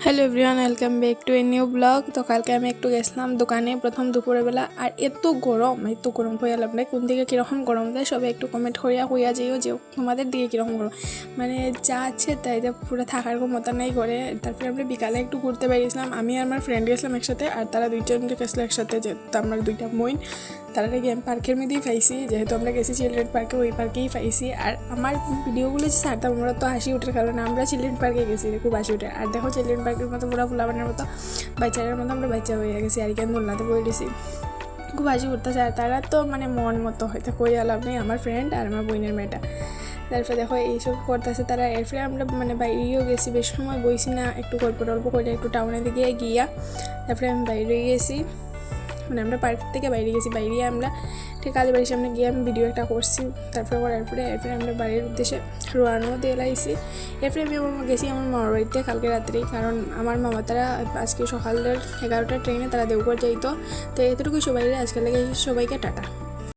Hello everyone, welcome back to a new blog. তো কালকে আমি একটু গেছিলাম দোকানে প্রথম দুপুরবেলা, আর এত গরম হয়ে লাভ নাই। কোন দিকে কীরকম গরম দেয় সবাই একটু কমেন্ট করিয়া যাইও যে তোমাদের দিকে কীরকম গরম। মানে যা আছে তাই যে পুরো থাকার ক্ষমতা নেই করে। তারপরে আমরা বিকালে একটু ঘুরতে বেরিয়েছিলাম, আমি আর আমার ফ্রেন্ড গেছিলাম একসাথে, আর তারা দুইজন গেছিলো একসাথে, যেহেতু আমরা দুইটা মইন। তারা গেম পার্কের মধ্যেই পাইছি, যেহেতু আমরা গেছি চিলড্রেন পার্কে, ওই পার্কেই পাইছি। আর আমার ভিডিওগুলো যে ছাড়তাম আমরা তো হাসি ওঠার কারণে আমরা চিলড্রেন পার্কে গেছি, খুব হাসি ওঠে। আর দেখো চিলড্রেন পার্কের মতো পুরো ফুলাবানের মতো বাচ্চাদের মতো আমরা বাচ্চা হয়ে গেছি, আর কেন দোলনাতে বই দিছি, খুব হাসি উঠতেছে। আর তারা তো মানে মন মতো হয়তো কই আলাপ নেই, আমার ফ্রেন্ড আর আমার বোনের মেয়েটা। তারপরে দেখো এইসব করতেছে তারা। এরপরে আমরা মানে বাইরেও গেছি, বেশ সময় বইছি না, একটু গল্প টল্প করে একটু টাউনের দিকে গিয়া তারপরে আমি বাইরে গেছি, মানে আমরা পার্ক থেকে বাইরে গেছি। বাইরে আমরা ঠিক কালীবাড়ির সামনে গিয়ে আমি ভিডিও একটা করছি। তারপরে এরপরে আমরা বাড়ির উদ্দেশ্যে রোয়ানো দিয়ে লাইছি। এরপরে আমি গেছি আমার মামার বাড়িতে কালকে রাত্রেই, কারণ আমার মামা তারা আজকে সকালের 11টার ট্রেনে তারা দেওঘর যাইতো। তো এতটুকুই সবাই, আজকে লেগে সবাইকে টাটা।